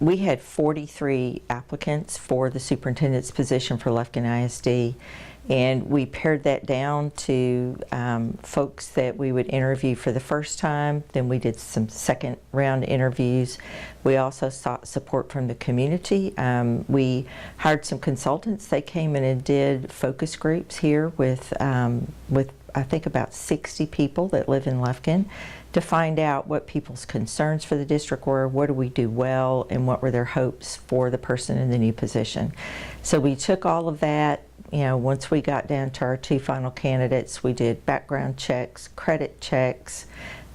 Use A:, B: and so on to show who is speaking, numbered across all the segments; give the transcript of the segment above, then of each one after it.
A: We had 43 applicants for the superintendent's position for Lufkin ISD, and we pared that down to folks that we would interview for the first time. Then we did some second round interviews. We also sought support from the community. We hired some consultants. They came in and did focus groups here with I think about 60 people that live in Lufkin, to find out what people's concerns for the district were, what do we do well, and what were their hopes for the person in the new position. So we took all of that. Once we got down to our 2 final candidates, we did background checks, credit checks,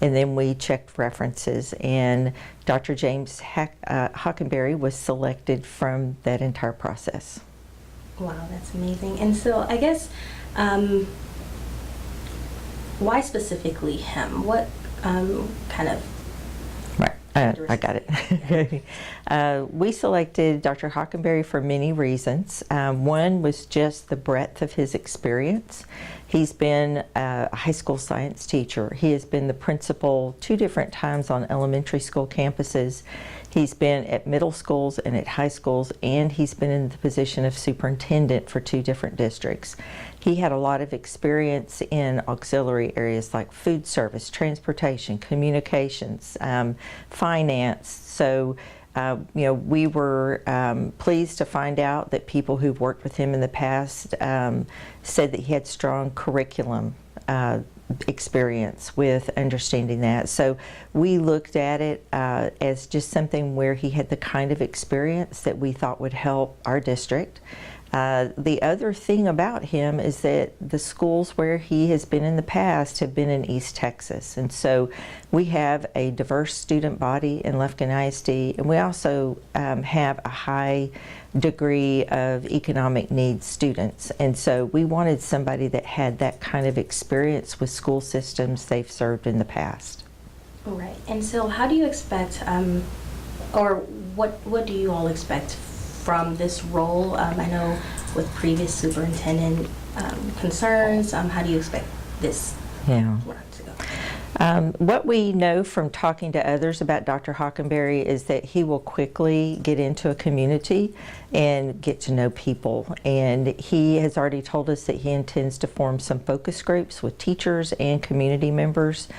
A: and then we checked references. And Dr. James Hockenberry was selected from that entire process.
B: Wow, that's amazing. And so I guess, why specifically him? What kind of...
A: Right, I got it. We selected Dr. Hockenberry for many reasons. One was just the breadth of his experience. He's been a high school science teacher. He has been the principal 2 different times on elementary school campuses. He's been at middle schools and at high schools, and he's been in the position of superintendent for 2 different districts. He had a lot of experience in auxiliary areas like food service, transportation, communications, finance. So, we were pleased to find out that people who've worked with him in the past said that he had strong curriculum experience with understanding that. So we looked at it as just something where he had the kind of experience that we thought would help our district. The other thing about him is that the schools where he has been in the past have been in East Texas, and so we have a diverse student body in Lufkin ISD, and we also have a high degree of economic needs students, and so we wanted somebody that had that kind of experience with school systems they've served in the past.
B: All right. And so how do you expect, or what do you all expect from this role? I know with previous superintendent concerns, how do you expect this work to go?
A: What we know from talking to others about Dr. Hockenberry is that he will quickly get into a community and get to know people. And he has already told us that he intends to form some focus groups with teachers and community members,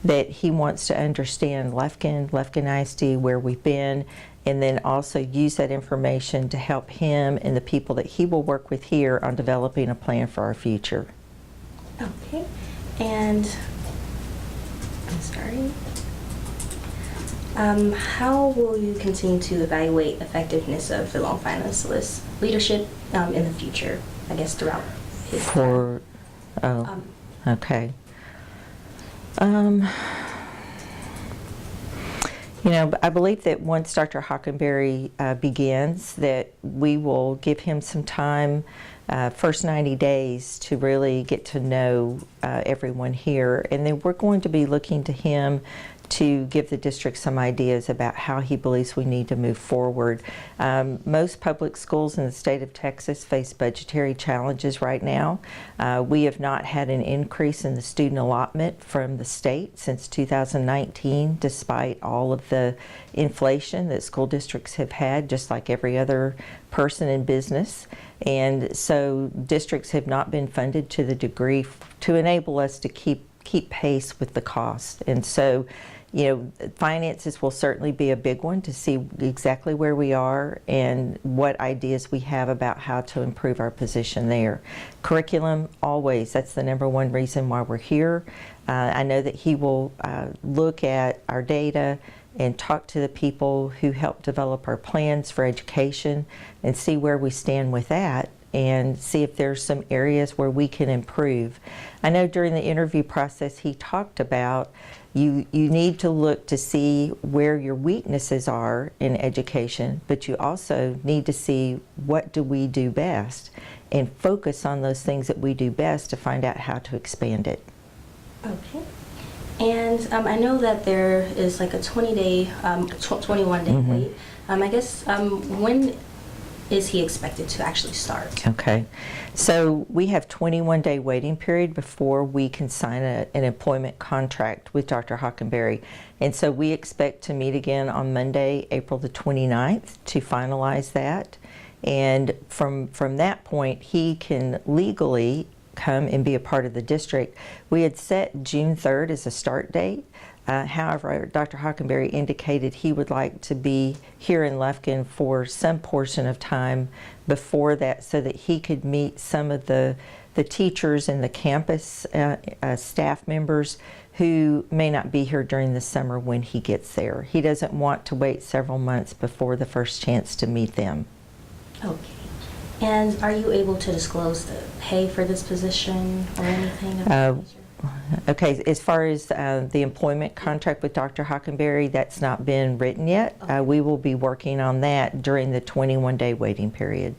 A: that he wants to understand Lufkin ISD, where we've been, and then also use that information to help him and the people that he will work with here on developing a plan for our future.
B: Okay. And I'm sorry. How will you continue to evaluate effectiveness of the long finalist list leadership in the future, I guess, throughout his time?
A: Okay. I believe that once Dr. Hockenberry begins, that we will give him some time, first 90 days, to really get to know everyone here. And then we're going to be looking to him to give the district some ideas about how he believes we need to move forward. Most public schools in the state of Texas face budgetary challenges right now. We have not had an increase in the student allotment from the state since 2019, despite all of the inflation that school districts have had, just like every other person in business. And so districts have not been funded to the degree to enable us to keep pace with the cost. And so, finances will certainly be a big one, to see exactly where we are and what ideas we have about how to improve our position there. Curriculum, always, that's the #1 reason why we're here. I know that he will look at our data and talk to the people who help develop our plans for education and see where we stand with that, and see if there's some areas where we can improve. I know during the interview process he talked about you need to look to see where your weaknesses are in education, but you also need to see what do we do best and focus on those things that we do best to find out how to expand it.
B: Okay. And I know that there is like a 20-day, 21-day wait. I guess when is he expected to actually start?
A: Okay, so we have 21-day waiting period before we can sign an employment contract with Dr. Hockenberry. And so we expect to meet again on Monday, April the 29th, to finalize that. And from that point, he can legally come and be a part of the district. We had set June 3rd as a start date. However, Dr. Hockenberry indicated he would like to be here in Lufkin for some portion of time before that so that he could meet some of the teachers and the campus staff members who may not be here during the summer when he gets there. He doesn't want to wait several months before the first chance to meet them.
B: Okay. And are you able to disclose the pay for this position or anything of that nature?
A: Okay, as far as the employment contract with Dr. Hockenberry, that's not been written yet.
B: Okay.
A: We will be working on that during the 21-day waiting period.